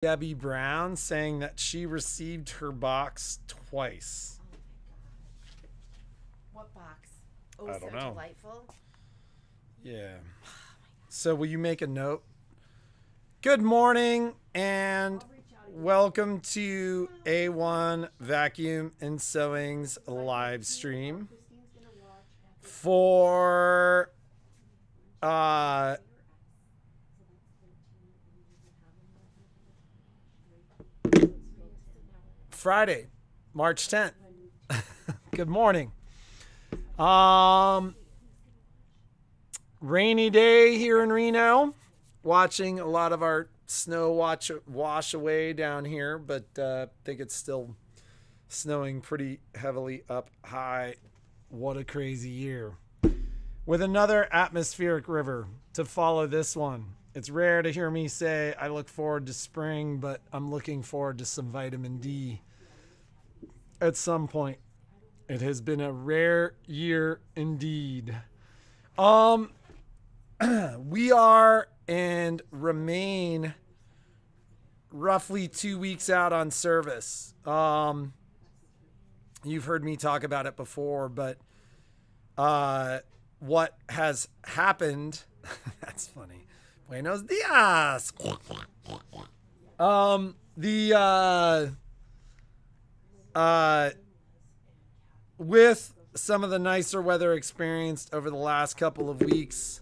Debbie Brown saying that she received her box twice. What box? Oh, I so don't know. delightful. Yeah. So will you make a note? Good morning and welcome to A1 Vacuum and Sewing's live stream for Friday, March 10th. Good morning. Rainy day here in Reno. Watching a lot of our snow wash away down here, but I think it's still snowing pretty heavily up high. What a crazy year. With another atmospheric river to follow this one. It's rare to hear me say I look forward to spring, but I'm looking forward to some vitamin D at some point. It has been a rare year indeed. We are and remain roughly 2 weeks out on service. You've heard me talk about it before, but what has happened, that's funny. Buenos dias. With some of the nicer weather experienced over the last couple of weeks,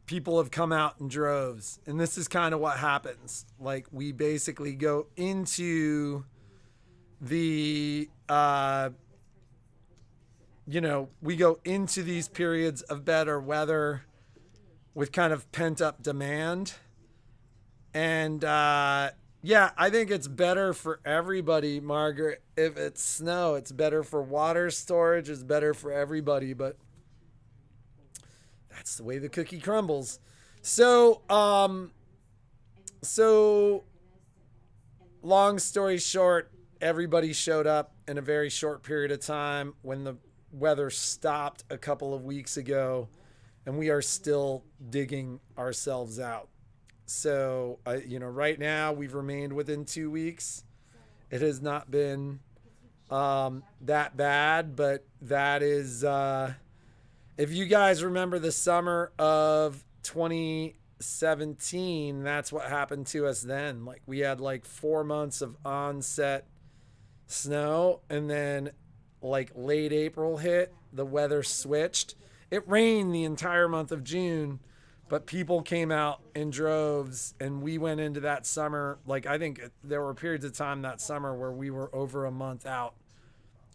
people have come out in droves, and this is kind of what happens. Like, we basically go into the we go into these periods of better weather with kind of pent up demand. And yeah, I think it's better for everybody, Margaret. If it's snow, it's better for water storage, it's better for everybody, but that's the way the cookie crumbles. So long story short, everybody showed up in a very short period of time when the weather stopped a couple of weeks ago, and we are still digging ourselves out. So, right now we've remained within 2 weeks. It has not been that bad, but that is, if you guys remember the summer of 2017, that's what happened to us then. Like, we had like 4 months of onset snow, and then like late April hit, the weather switched. It rained the entire month of June, but people came out in droves, and we went into that summer. Like, I think there were periods of time that summer where we were over a month out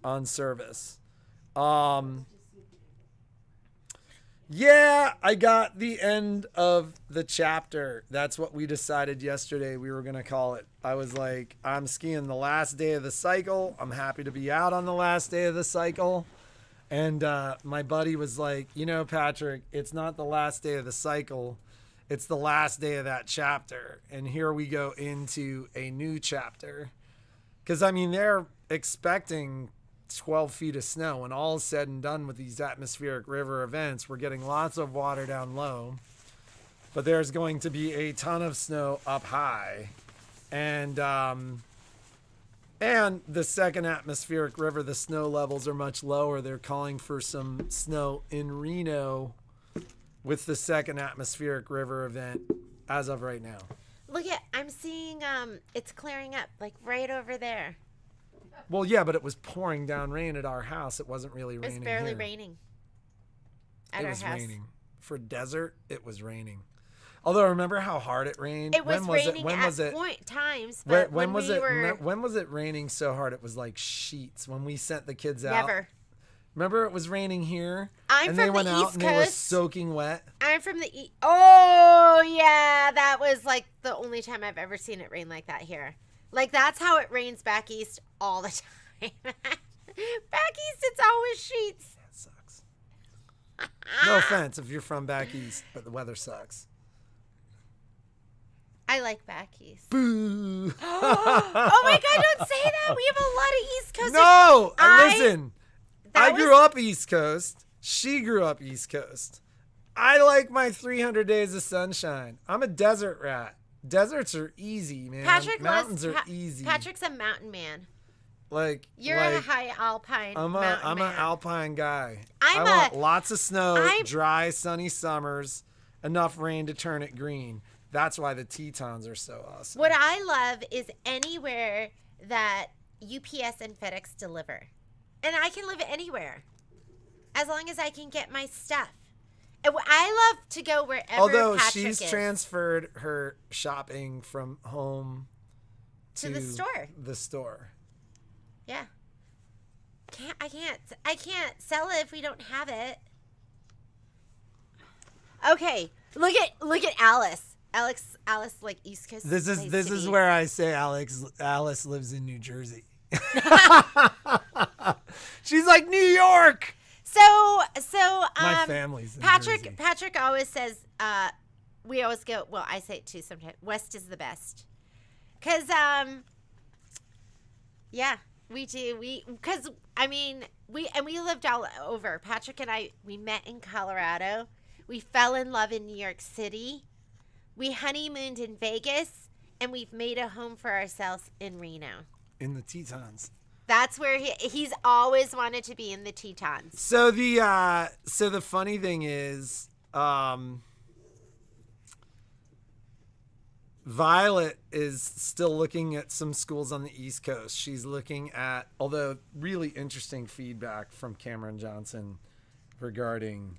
on service. Yeah, I got the end of the chapter. That's what we decided yesterday we were going to call it. I was like, I'm skiing the last day of the cycle. I'm happy to be out on the last day of the cycle. And my buddy was like, Patrick, it's not the last day of the cycle. It's the last day of that chapter. And here we go into a new chapter. Because, they're expecting 12 feet of snow. And all is said and done with these atmospheric river events, we're getting lots of water down low. But there's going to be a ton of snow up high. And the second atmospheric river, the snow levels are much lower. They're calling for some snow in Reno with the second atmospheric river event as of right now. Look I'm seeing it's clearing up, like right over there. Well, yeah, but it was pouring down rain at our house. It wasn't really raining. It's barely here. raining at our house. It was raining. For desert, it was raining. Although, remember how hard it rained? It was raining at point times. But when was it raining so hard it was like sheets when we sent the kids out? Never. Remember it was raining here? And they went out and they were soaking wet? I'm from the East. Oh, yeah. That was like the only time I've ever seen it rain like that here. Like, that's how it rains back east all the time. Back east, it's always sheets. That sucks. No offense if you're from back east, but the weather sucks. I like back east. Boo! Oh my God! Don't say that. We have a lot of East Coast. No, listen. I grew up East Coast. She grew up East Coast. I like my 300 days of sunshine. I'm a desert rat. Deserts are easy, man. Mountains are easy. Patrick's a mountain man. You're a high alpine. I'm an alpine guy. I want lots of snow, dry, sunny summers, enough rain to turn it green. That's why the Tetons are so awesome. What I love is anywhere that UPS and FedEx deliver. And I can live anywhere as long as I can get my stuff. And I love to go wherever Although Patrick she's is. transferred her shopping from home to the store. The store. Yeah. I can't sell it if we don't have it. Okay. Look at Alice. Alice like East Coast. This is where I say Alice lives in New Jersey. She's like New York. So my family's in Patrick Jersey. Patrick always says we always go, well, I say it too sometimes, west is the best. Cuz yeah, we do. We lived all over. Patrick and I, we met in Colorado. We fell in love in New York City. We honeymooned in Vegas, and we've made a home for ourselves in Reno. In the Tetons. That's where he's always wanted to be, in the Tetons. So the funny thing is, Violet is still looking at some schools on the East Coast. She's looking at, although really interesting feedback from Cameron Johnson regarding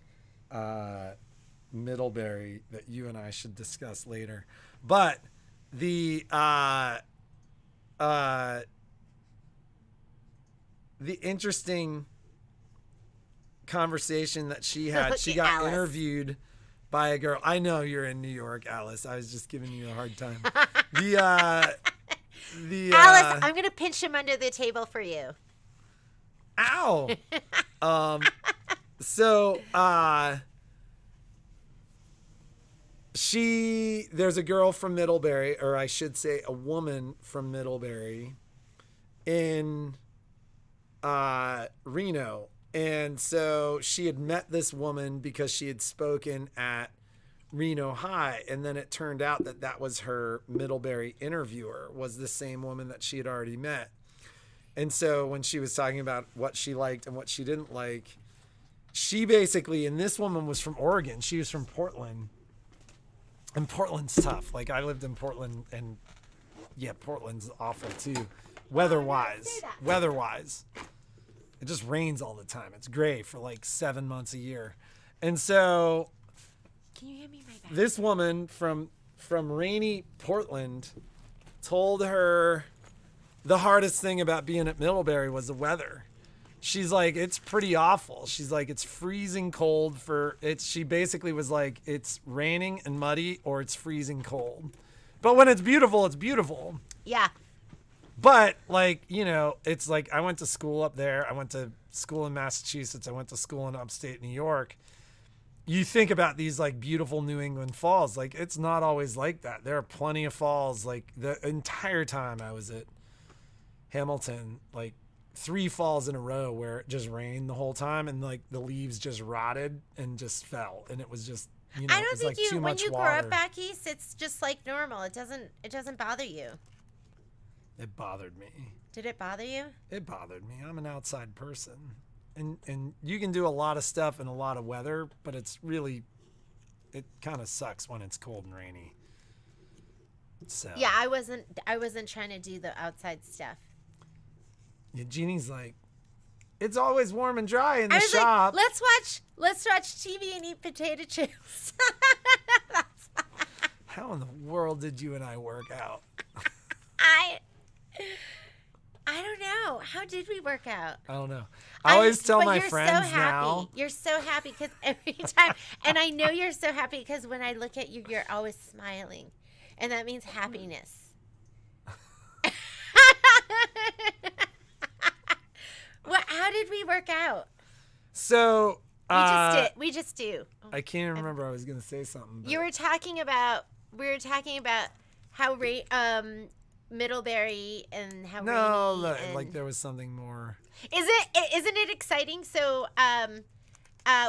Middlebury that you and I should discuss later. But the interesting conversation that she had, she got interviewed by a girl. I know you're in New York, Alice. I was just giving you a hard time. Alice, I'm gonna pinch him under the table for you. Ow. There's a girl from Middlebury, or I should say a woman from Middlebury in Reno. And so she had met this woman because she had spoken at Reno High. And then it turned out that was her Middlebury interviewer, was the same woman that she had already met. And so when she was talking about what she liked and what she didn't like, she basically, and this woman was from Oregon. She was from Portland. And Portland's tough. Like, I lived in Portland, and yeah, Portland's awful too. Weather-wise. It just rains all the time. It's gray for like 7 months a year. And so can you hand me my bag? This woman from rainy Portland told her the hardest thing about being at Middlebury was the weather. She's like, it's pretty awful. She's like, it's freezing cold she basically was like, it's raining and muddy, or it's freezing cold. But when it's beautiful, it's beautiful. Yeah. But, like, you know, it's like I went to school up there. I went to school in Massachusetts. I went to school in upstate New York. You think about these, like, beautiful New England falls. Like, it's not always like that. There are plenty of falls. Like, the entire time I was at Hamilton, like, 3 falls in a row where it just rained the whole time, and, like, the leaves just rotted and just fell. And it was just, you know, I don't think like when you grow up back east, it's just like normal. It doesn't bother you. It bothered me. Did it bother you? It bothered me. I'm an outside person. And you can do a lot of stuff in a lot of weather, but it kind of sucks when it's cold and rainy. So yeah, I wasn't trying to do the outside stuff. Yeah, Jeannie's like, it's always warm and dry in the shop. Like, let's watch TV and eat potato chips. How in the world did you and I work out? I don't know. How did we work out? I don't know. I always tell my friends so now. You're so happy because every time, and I know you're so happy because when I look at you, you're always smiling, and that means happiness. Well, how did we work out? So we just do. I can't remember. I was gonna say something. We were talking about how Middlebury and how like there was something more. Isn't it exciting? So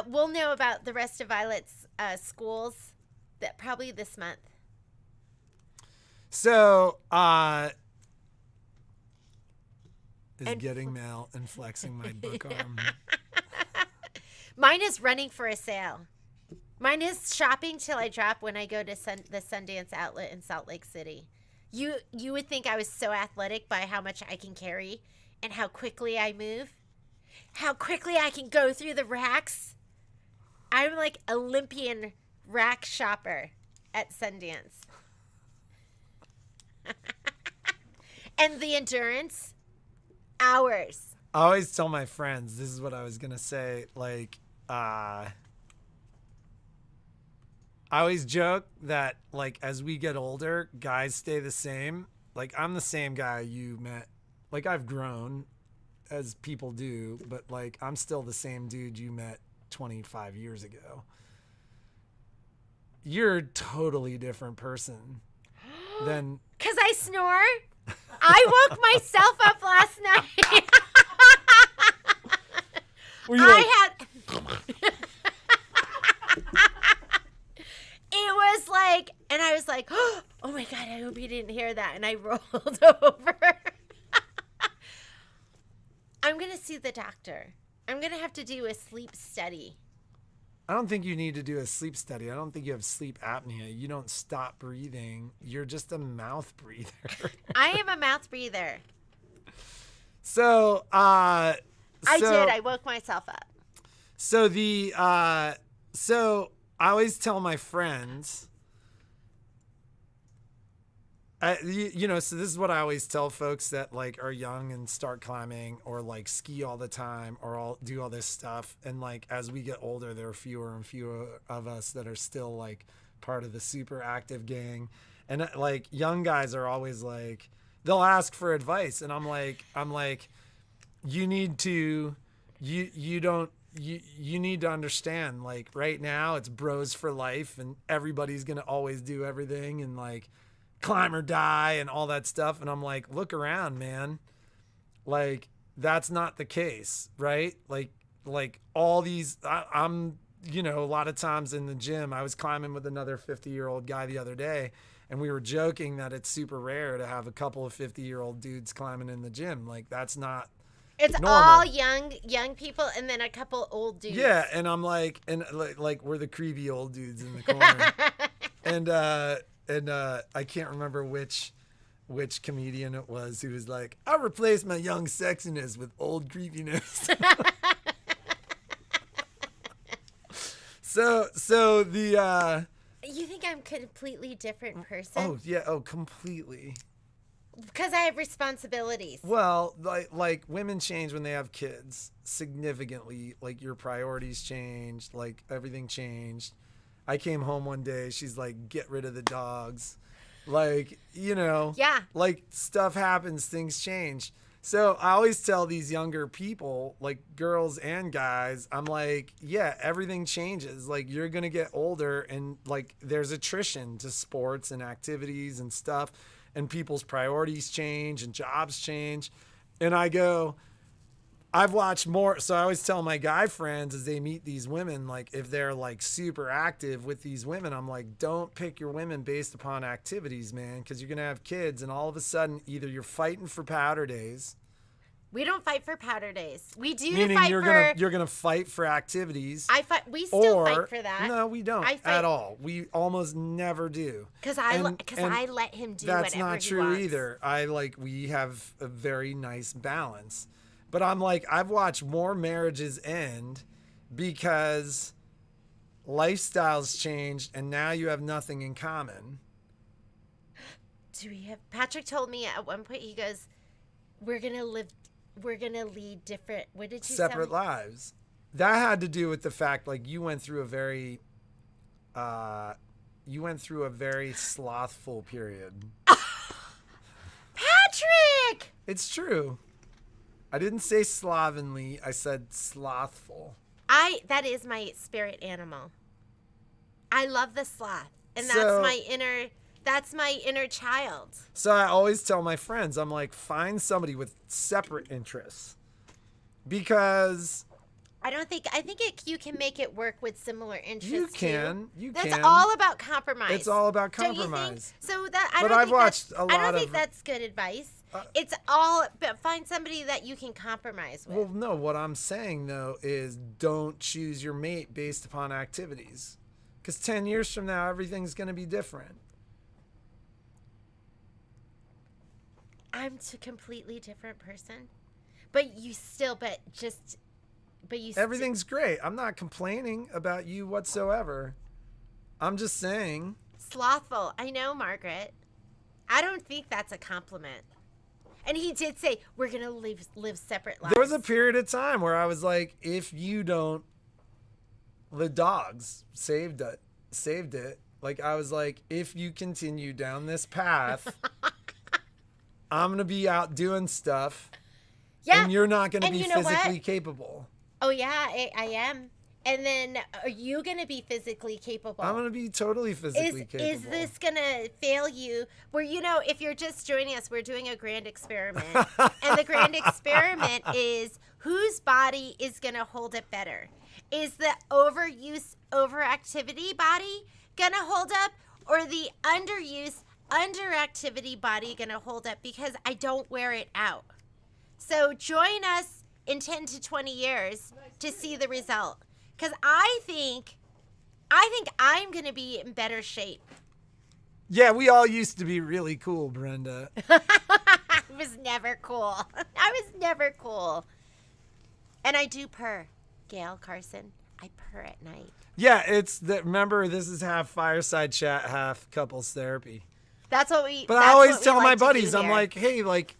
we'll know about the rest of Violet's schools probably this month. So, is And getting mail and flexing my book arm. Mine is running for a sale. Mine is shopping till I drop when I go to the Sundance outlet in Salt Lake City. You would think I was so athletic by how much I can carry and how quickly I move, how quickly I can go through the racks. I'm like Olympian rack shopper at Sundance. And the endurance, hours. I always tell my friends, this is what I was going to say, like, I always joke that, like, as we get older, guys stay the same. Like, I'm the same guy you met. Like, I've grown, as people do, but, like, I'm still the same dude you met 25 years ago. You're a totally different person than... Because I snore? I woke myself up last night. Were you like, It was like, and I was like, oh my God, I hope you didn't hear that. And I rolled over. I'm going to see the doctor. I'm going to have to do a sleep study. I don't think you need to do a sleep study. I don't think you have sleep apnea. You don't stop breathing. You're just a mouth breather. I am a mouth breather. So, I did. I woke myself up. So so I always tell my friends, you know, so this is what I always tell folks that like are young and start climbing or like ski all the time or all do all this stuff. And like, as we get older, there are fewer and fewer of us that are still like part of the super active gang. And like young guys are always like, they'll ask for advice. And I'm like, you need to, you need to understand, like right now it's bros for life and everybody's going to always do everything and like climb or die and all that stuff. And I'm like, look around, man. Like that's not the case, right? Like all these, I'm, you know, a lot of times in the gym, I was climbing with another 50-year-old guy the other day and we were joking that it's super rare to have a couple of 50-year-old dudes climbing in the gym. Like that's not, it's normal. All young people and then a couple old dudes. Yeah, and I'm like, and like we're the creepy old dudes in the corner. and I can't remember which comedian it was who was like, I replaced my young sexiness with old creepiness. so the You think I'm a completely different person? Oh yeah, completely. Because I have responsibilities. Well, like women change when they have kids significantly. Like your priorities changed. Like everything changed. I came home one day. She's like, get rid of the dogs. Like, you know. Yeah. Like stuff happens. Things change. So I always tell these younger people, like girls and guys, I'm like, yeah, everything changes. Like you're going to get older and like there's attrition to sports and activities and stuff. And people's priorities change and jobs change. And I go, I've watched more. So I always tell my guy friends as they meet these women, like if they're like super active with these women, I'm like, don't pick your women based upon activities, man. Cause you're going to have kids and all of a sudden either you're fighting for powder days. We don't fight for powder days. We do Meaning fight you're gonna fight for activities. We still fight for that. No, we don't at all. We almost never do. Because I let him do whatever he wants. That's not true either. We have a very nice balance. But I'm like, I've watched more marriages end because lifestyles changed and now you have nothing in common. Patrick told me at one point, he goes, we're gonna lead different, what did you say? Separate lives. That had to do with the fact, like, you went through a very slothful period. Patrick! It's true. I didn't say slovenly. I said slothful. That is my spirit animal. I love the sloth. And that's my inner child. So I always tell my friends, I'm like, find somebody with separate interests. Because I think you can make it work with similar interests. You can. That's all about compromise. It's all about Don't you compromise. think? So that I've watched a lot I don't think of. that's good advice. It's all but find somebody that you can compromise with. Well, no. What I'm saying though is don't choose your mate based upon activities, because 10 years from now everything's going to be different. I'm a completely different person, but you still, Everything's great. I'm not complaining about you whatsoever. I'm just saying. Slothful. I know, Margaret. I don't think that's a compliment. And he did say we're gonna live separate lives. There was a period of time where I was like, if you don't, the dogs saved it. Like I was like, if you continue down this path, I'm gonna be out doing stuff. Yeah. And you're not gonna And be you know physically what? capable. Oh yeah, I am. And then are you gonna be physically capable? I'm gonna be totally physically capable. Is this gonna fail you? Where if you're just joining us, we're doing a grand experiment, and the grand experiment is whose body is gonna hold it better. Is the overuse, overactivity body gonna hold up, or the underuse, underactivity body gonna hold up? Because I don't wear it out. So join us in 10 to 20 years to see the result. Because I think I'm going to be in better shape. Yeah, we all used to be really cool, Brenda. I was never cool. I was never cool. And I do purr, Gail Carson. I purr at night. Yeah, it's that. Remember, this is half fireside chat, half couples therapy. That's what we. But I always tell my buddies, I'm like, hey, like,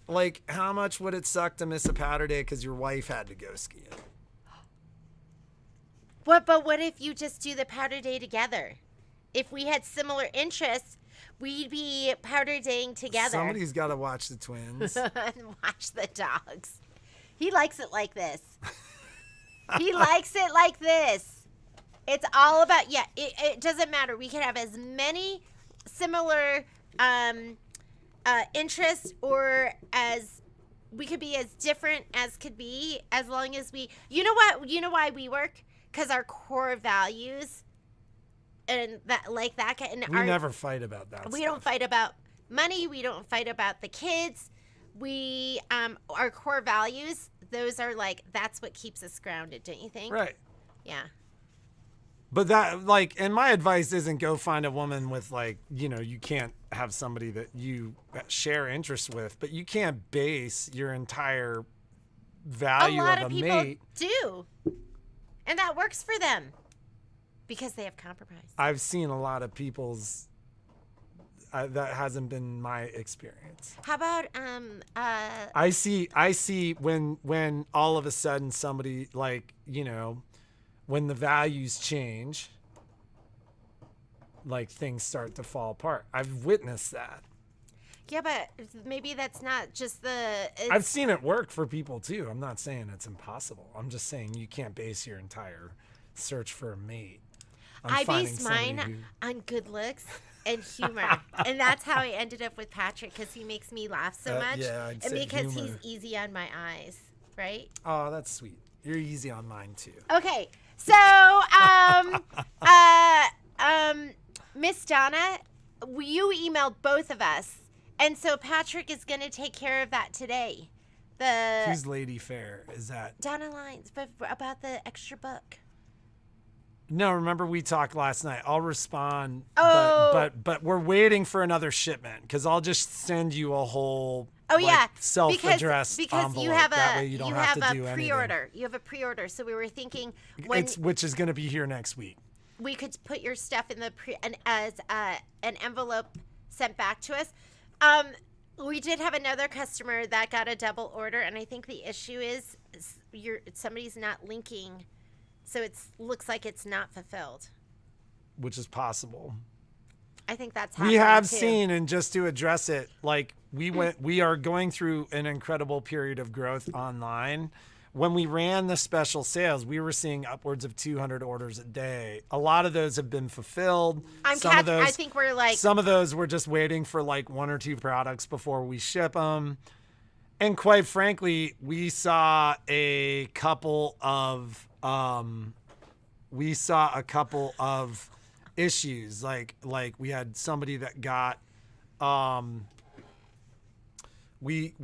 how much would it suck to miss a powder day because your wife had to go skiing? But what if you just do the powder day together? If we had similar interests, we'd be powder daying together. Somebody's got to watch the twins. And watch the dogs. He likes it like this. He likes it like this. It's all about, it doesn't matter. We can have as many similar interests, or we could be as different as could be, as long as you know why we work? Because our core values and that and we never fight about that. We don't fight about money. We don't fight about the kids. We our core values, those are that's what keeps us grounded, don't you think? Right. Yeah. But that, and my advice isn't go find a woman with you can't have somebody that you share interests with, but you can't base your entire value of a people mate. Do. And that works for them because they have compromise. I've seen a lot of people's that hasn't been my experience. How about I see when all of a sudden somebody when the values change, things start to fall apart. I've witnessed that. Yeah, but maybe that's not just I've seen it work for people too. I'm not saying it's impossible. I'm just saying you can't base your entire search for a mate on I finding based mine on good looks and humor. And that's how I ended up with Patrick, because he makes me laugh so much. Yeah, I'd and say because humor. he's easy on my eyes, right? Oh, that's sweet. You're easy on mine too. Okay, so Miss Donna, you emailed both of us. And so Patrick is going to take care of that today. Who's Lady Fair? Is that Donna Lines, but about the extra book? No, remember we talked last night. I'll respond. Oh. But we're waiting for another shipment, because I'll just send you a whole self-addressed because envelope. you have that way you don't have to do pre-order. anything. You have a pre-order. So we were thinking which is going to be here next week. We could put your stuff in as an envelope sent back to us. We did have another customer that got a double order, and I think the issue is somebody's not linking, so it looks like it's not fulfilled. Which is possible. I think that's happening we have too. seen, and just to address it, we are going through an incredible period of growth online. When we ran the special sales, we were seeing upwards of 200 orders a day. A lot of those have been fulfilled. I think we're some of those we're just waiting for 1 or 2 products before we ship them. And quite frankly, we saw a couple of issues. Like we had somebody that got we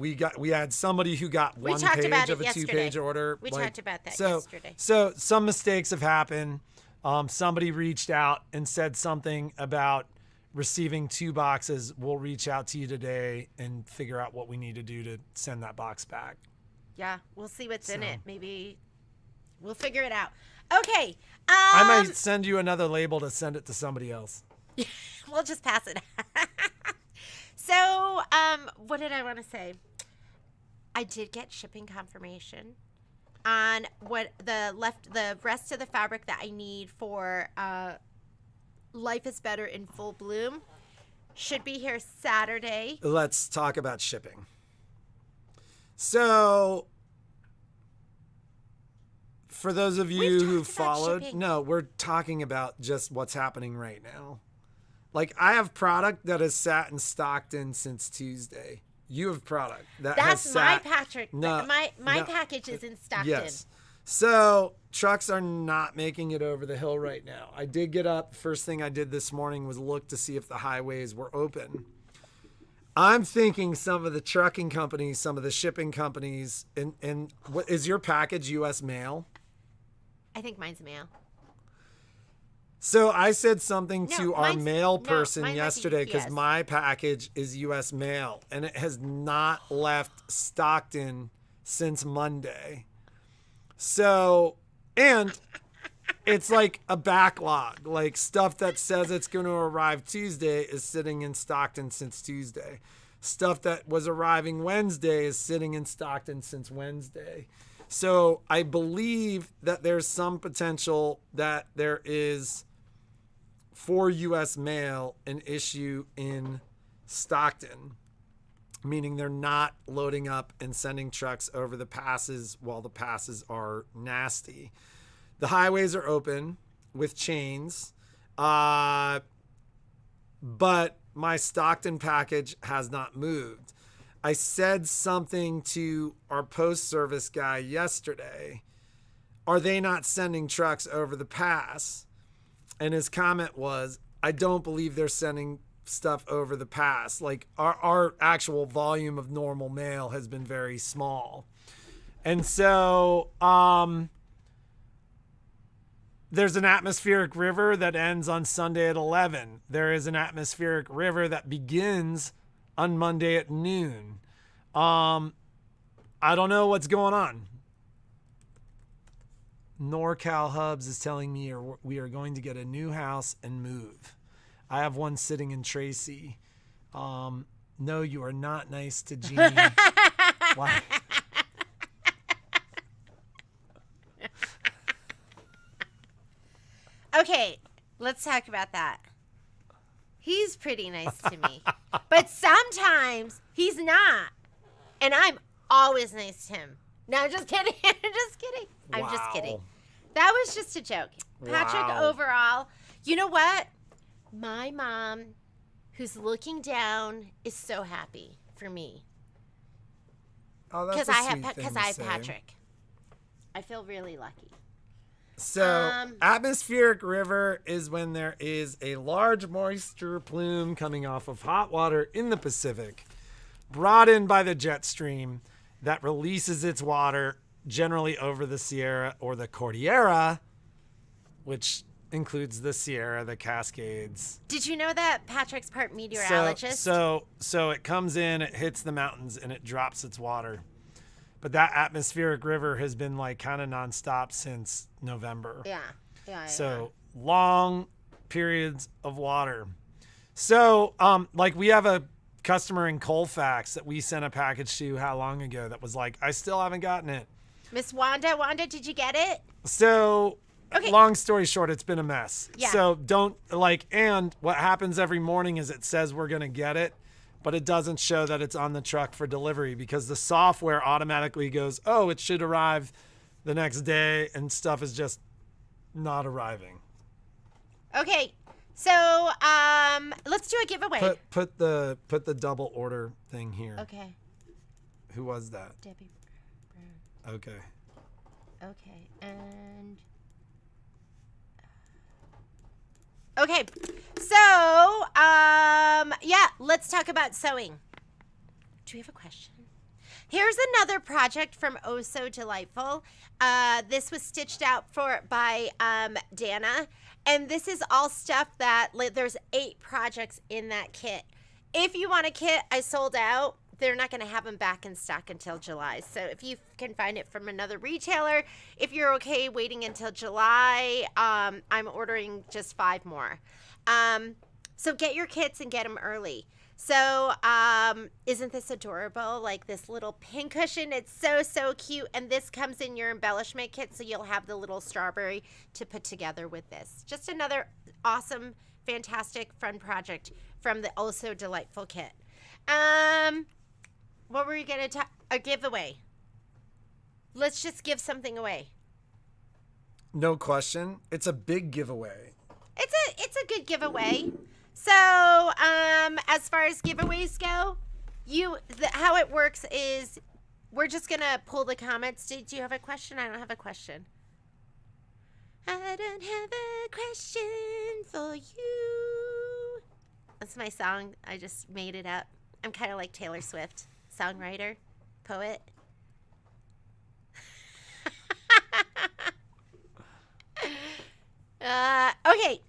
had somebody who got one page of a 2-page order. We talked about that yesterday. So some mistakes have happened. Somebody reached out and said something about receiving 2 boxes. We'll reach out to you today and figure out what we need to do to send that box back. Yeah, we'll see what's in it. Maybe we'll figure it out. Okay. I might send you another label to send it to somebody else. We'll just pass it. So, what did I want to say? I did get shipping confirmation on what the rest of the fabric that I need for Life is Better in Full Bloom. Should be here Saturday. Let's talk about shipping. So, for those of you who followed, no, we're talking about just what's happening right now. Like, I have product that has sat in Stockton since Tuesday. You have product that has sat. That's my Patrick. My package is in Stockton. Yes. So trucks are not making it over the hill right now. I did get up. First thing I did this morning was look to see if the highways were open. I'm thinking some of the trucking companies, some of the shipping companies, and what is your package U.S. mail? I think mine's mail. So I said something to our mail person yesterday because my package is U.S. mail and it has not left Stockton since Monday. So, and it's like a backlog, like stuff that says it's going to arrive Tuesday is sitting in Stockton since Tuesday. Stuff that was arriving Wednesday is sitting in Stockton since Wednesday. So I believe that there's some potential that there is for U.S. mail an issue in Stockton, meaning they're not loading up and sending trucks over the passes while the passes are nasty. The highways are open with chains, but my Stockton package has not moved. I said something to our post service guy yesterday. Are they not sending trucks over the pass? And his comment was, I don't believe they're sending stuff over the pass. Like our actual volume of normal mail has been very small. And so there's an atmospheric river that ends on Sunday at 11. There is an atmospheric river that begins on Monday at noon. I don't know what's going on. NorCal Hubs is telling me we are going to get a new house and move. I have one sitting in Tracy. No, you are not nice to Jeannie. Why? Okay, let's talk about that. He's pretty nice to me. But sometimes he's not. And I'm always nice to him. No, I'm just kidding. I'm just kidding. Wow. I'm just kidding. That was just a joke. Patrick, overall, you know what? My mom, who's looking down, is so happy for me. Oh, that's because I have Patrick. I feel really lucky. So, atmospheric river is when there is a large moisture plume coming off of hot water in the Pacific, brought in by the jet stream that releases its water generally over the Sierra or the Cordillera, which includes the Sierra, the Cascades. Did you know that Patrick's part meteorologist? So it comes in, it hits the mountains, and it drops its water. But that atmospheric river has been like kind of nonstop since November. Yeah. So long periods of water. So like we have a customer in Colfax that we sent a package to how long ago that was like, I still haven't gotten it. Miss Wanda, did you get it? So long story short, it's been a mess. Yeah. So don't and what happens every morning is it says we're going to get it, but it doesn't show that it's on the truck for delivery because the software automatically goes, oh, it should arrive the next day, and stuff is just not arriving. Okay. So let's do a giveaway. Put the double order thing here. Okay. Who was that? Debbie Brown. Okay. Okay, and okay, so yeah, let's talk about sewing. Do we have a question? Here's another project from Oh So Delightful. This was stitched out by Dana, and this is all stuff that there's 8 projects in that kit. If you want a kit, I sold out. They're not going to have them back in stock until July. So if you can find it from another retailer, if you're okay waiting until July, I'm ordering just 5 more. So get your kits and get them early. So isn't this adorable? Like this little pin cushion. It's so, so cute. And this comes in your embellishment kit, so you'll have the little strawberry to put together with this. Just another awesome, fantastic, fun project from the Oh So Delightful kit. What were you going to talk? A giveaway. Let's just give something away. No question. It's a big giveaway. It's a good giveaway. So, as far as giveaways go, how it works is we're just going to pull the comments. Do you have a question? I don't have a question. I don't have a question for you. That's my song. I just made it up. I'm kind of like Taylor Swift. Songwriter, poet. Okay,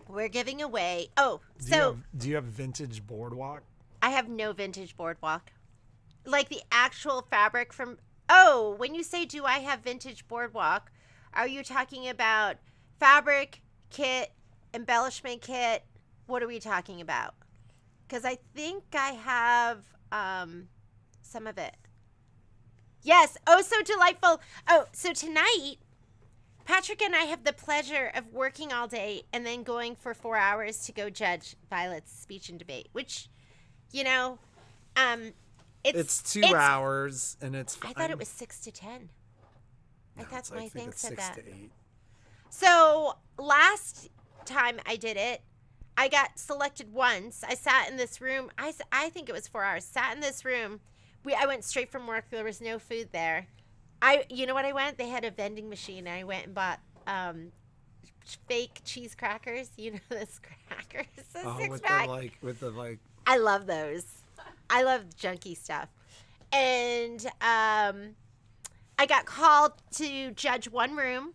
we're giving away. Oh, do you have vintage boardwalk? I have no vintage boardwalk, like the actual fabric from. Oh, when you say do I have vintage boardwalk, are you talking about fabric kit, embellishment kit? What are we talking about? Because I think I have some of it. Yes. Oh, so delightful. Oh, so tonight, Patrick and I have the pleasure of working all day and then going for 4 hours to go judge Violet's speech and debate, which, it's 2 hours and it's fine. I thought it was 6 to 10. No, I thought my thing said 6 that. to 8. So last time I did it, I got selected once. I sat in this room. I think it was 4 hours. Sat in this room. I went straight from work. There was no food there. You know what I went? They had a vending machine. I went and bought fake cheese crackers. You know those crackers, six-pack. with the I love those. I love junky stuff. And I got called to judge one room.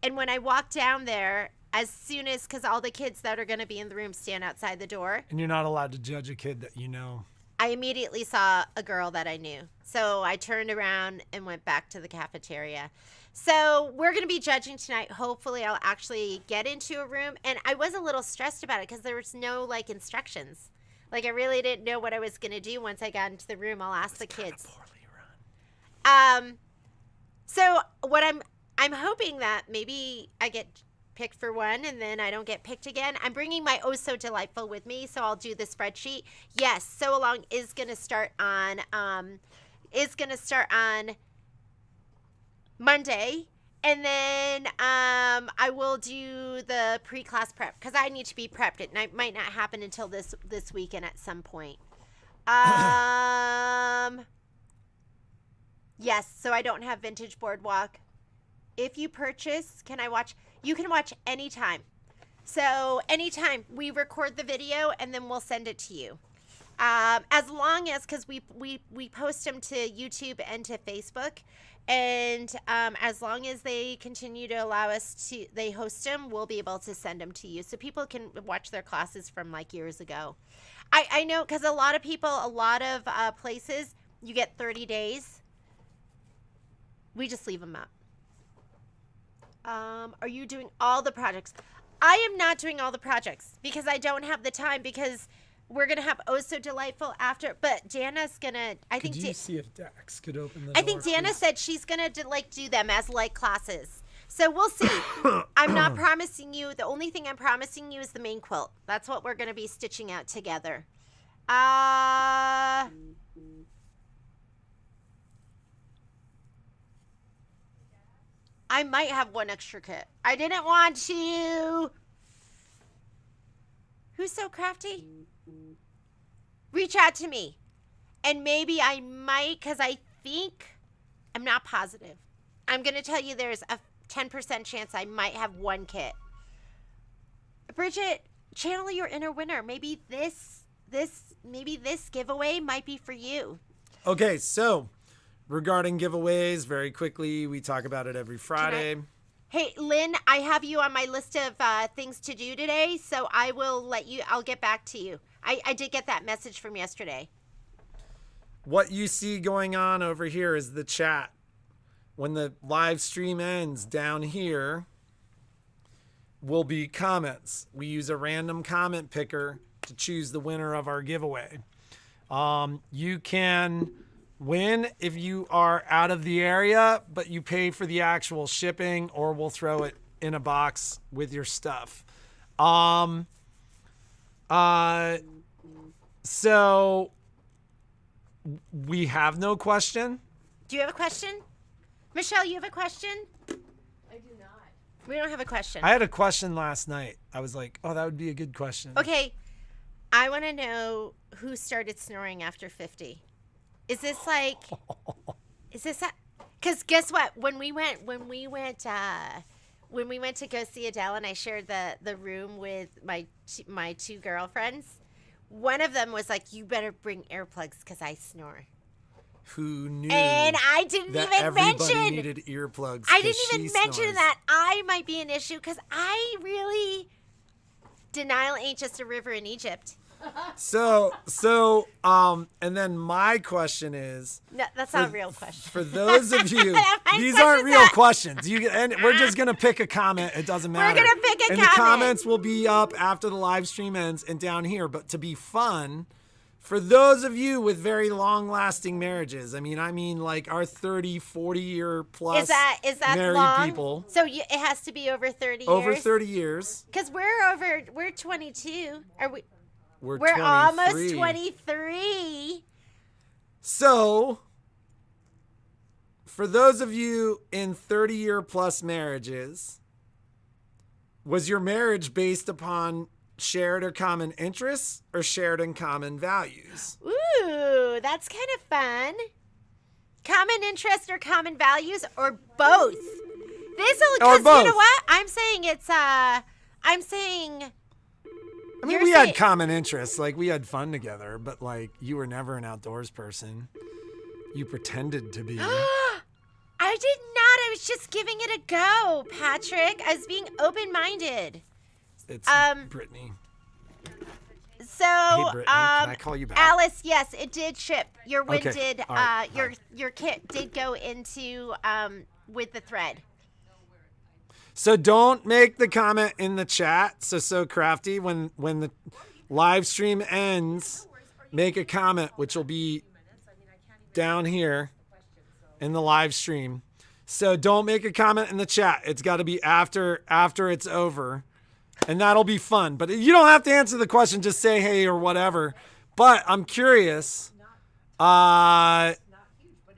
And when I walked down there, as soon as, because all the kids that are going to be in the room stand outside the door. And you're not allowed to judge a kid that you know. I immediately saw a girl that I knew. So I turned around and went back to the cafeteria. So we're going to be judging tonight. Hopefully I'll actually get into a room. And I was a little stressed about it because there was no instructions. I really didn't know what I was going to do once I got into the room. I'll ask the kids. Poorly run. So what I'm hoping that maybe I get picked for one and then I don't get picked again. I'm bringing my Oh So Delightful with me, so I'll do the spreadsheet. Yes, Sew Along is going to start on Monday, and then I will do the pre-class prep because I need to be prepped. It might not happen until this weekend at some point. Yes, so I don't have Vintage Boardwalk. If you purchase, you can watch anytime. So anytime we record the video and then we'll send it to you. As long as, because we post them to YouTube and to Facebook, and as long as they continue to allow us to, they host them, we'll be able to send them to you so people can watch their classes from years ago. I know, because a lot of places, you get 30 days. We just leave them up. Are you doing all the projects? I am not doing all the projects because I don't have the time, because we're going to have Oh So Delightful after. But Dana's going to, Could you see if Dax could open the door? I think Dana said she's going to do them as classes. So we'll see. I'm not promising you. The only thing I'm promising you is the main quilt. That's what we're going to be stitching out together. I might have one extra kit. I didn't want to. Who's so crafty? Reach out to me. And maybe I might, because I think, I'm not positive. I'm going to tell you there's a 10% chance I might have one kit. Bridget, channel your inner winner. Maybe this giveaway might be for you. Okay, so regarding giveaways, very quickly, we talk about it every Friday. Hey, Lynn, I have you on my list of things to do today, so I'll get back to you. I did get that message from yesterday. What you see going on over here is the chat. When the live stream ends, down here will be comments. We use a random comment picker to choose the winner of our giveaway. You can win if you are out of the area, but you pay for the actual shipping, or we'll throw it in a box with your stuff. So we have no question. Do you have a question? Michelle, you have a question? I do not. We don't have a question. I had a question last night. I was like, oh, that would be a good question. Okay. I want to know who started snoring after 50. Is this because guess what? When we went to go see Adele, and I shared the room with my two girlfriends, one of them was like, you better bring earplugs because I snore. Who knew? And I didn't that even everybody mention needed earplugs. I didn't even mention snores. that I might be an issue because I really denial ain't just a river in Egypt. So, and then my question is, No, that's not a real question. for those of you, My these aren't question's real not- questions. And we're just gonna pick a comment. It doesn't matter. We're gonna pick a and comment. the comments will be up after the live stream ends and down here. But to be fun, for those of you with very long-lasting marriages, I mean like our 30, 40-year plus Is that married long? people. So it has to be over 30 years. Over 30 years. Because we're 22. Are we? We're almost 23. 23. So, for those of you in 30-year plus marriages, was your marriage based upon shared or common interests or shared and common values? Ooh, that's kind of fun. Common interest or common values or both. Because you know what? I'm saying I mean, You're we saying- had common interests. Like, we had fun together, but, like, you were never an outdoors person. You pretended to be. I did not. I was just giving it a go, Patrick. I was being open-minded. It's Brittany. So, Hey, Brittany, can I call you back? Alice, yes, it did ship. Your win Okay, did. all right, Your kit did go into with the thread. So don't make the comment in the chat. So crafty. When the live stream ends, make a comment, which will be down here in the live stream. So don't make a comment in the chat. It's got to be after it's over, and that'll be fun. But you don't have to answer the question. Just say hey or whatever. But I'm curious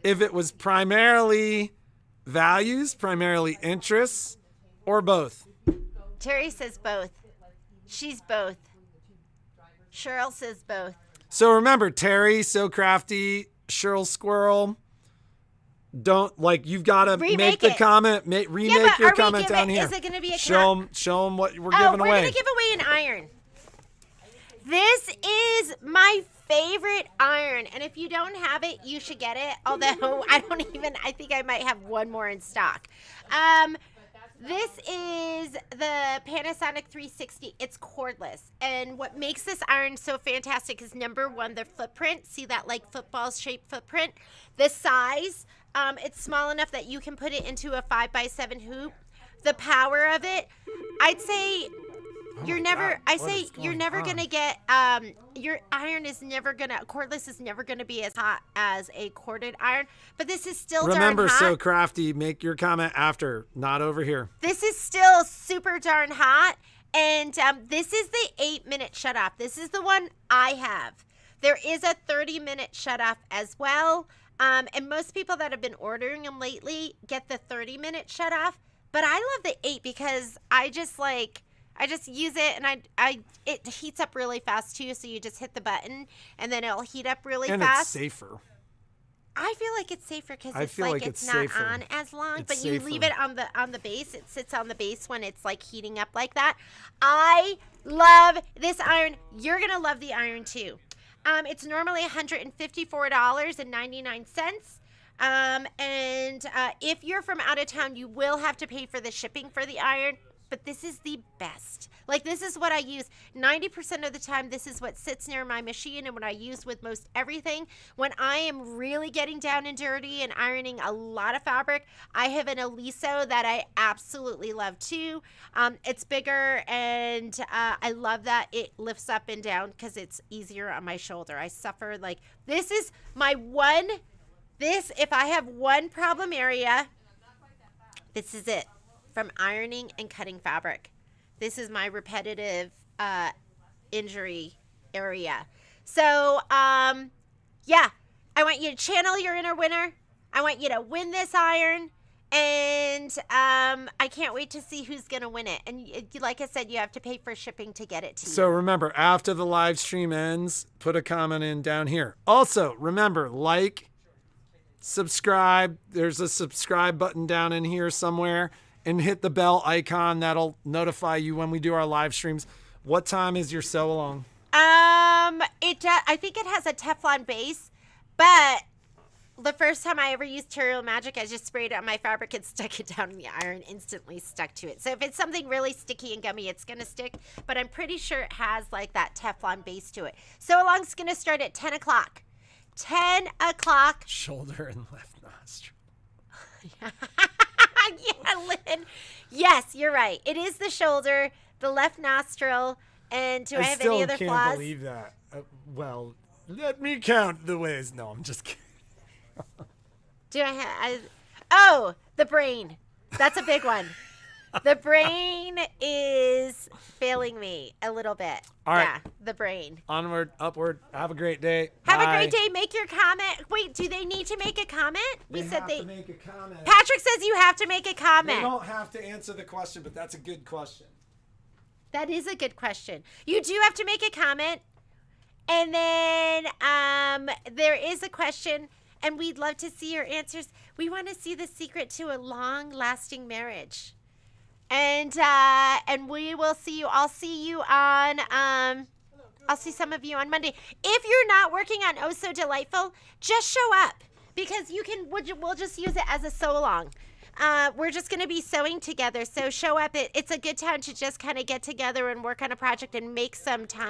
if it was primarily values, primarily interests, or both. Terry says both. She's both. Cheryl says both. So remember, Terry, So Crafty, Cheryl Squirrel, you've got to make Remake the it. comment, remake your are we comment down here. Is it going to be a Show them what we're Oh, giving we're away. going to give away an iron. This is my favorite iron, and if you don't have it, you should get it. Although I think I might have one more in stock. This is the Panasonic 360. It's cordless. And what makes this iron so fantastic is, number one, the footprint. See that like football shaped footprint? The size. It's small enough that you can put it into a 5x7 hoop. The power of it, I'd say you're never gonna get your iron is never gonna cordless is never gonna be as hot as a corded iron, but this is still Remember, darn hot. So Crafty, make your comment after, not over here. This is still super darn hot, and this is the 8-minute shutoff. This is the one I have. There is a 30-minute shutoff as well, and most people that have been ordering them lately get the 30-minute shutoff, but I love the 8 because I just like I just use it, and it heats up really fast too. So you just hit the button, and then it'll heat up really And fast. it's safer. I feel like it's safer because I it's feel like it's it's not safer. on as long, It's but you safer. leave it on the base. It sits on the base when it's like heating up like that. I love this iron. You're gonna love the iron too. It's normally $154.99. And if you're from out of town, you will have to pay for the shipping for the iron. But this is the best. Like, this is what I use 90% of the time. This is what sits near my machine and what I use with most everything. When I am really getting down and dirty and ironing a lot of fabric, I have an Aliso that I absolutely love too. It's bigger, and I love that it lifts up and down because it's easier on my shoulder. I suffer like, this is my one, if I have one problem area, this is it. From ironing and cutting fabric. This is my repetitive injury area. So, yeah, I want you to channel your inner winner. I want you to win this iron. And I can't wait to see who's going to win it. And like I said, you have to pay for shipping to get it to you. So remember, after the live stream ends, put a comment in down here. Also, remember, like, subscribe. There's a subscribe button down in here somewhere. And hit the bell icon. That'll notify you when we do our live streams. What time is your sew along? I think it has a Teflon base, but the first time I ever used Terreal Magic, I just sprayed it on my fabric and stuck it down in the iron, instantly stuck to it. So if it's something really sticky and gummy, it's going to stick, but I'm pretty sure it has like that Teflon base to it. Sew along's going to start at 10 o'clock. 10 o'clock. Shoulder and left nostril. Yeah, Lynn. Yes, you're right. It is the shoulder, the left nostril, and do I have any other still flaws? can't believe that. Well, let me count the ways. No, I'm just kidding. Do I have? Oh, the brain. That's a big one. The brain is failing me a little bit. All right. Yeah, the brain. Onward, upward. Have a great day. Have Bye. a great day. Make your comment. Wait, do they need to make a comment? They have to make a comment. Patrick says you have to make a They comment. don't have to answer the question, but that's a good question. That is a good question. You do have to make a comment. And then there is a question, and we'd love to see your answers. We want to see the secret to a long-lasting marriage. And we will see you. I'll see you on I'll see some of you on Monday. If you're not working on Oh So Delightful, just show up, because we'll just use it as a sew along. We're just going to be sewing together, so show up. It's a good time to just kind of get together and work on a project and make some time.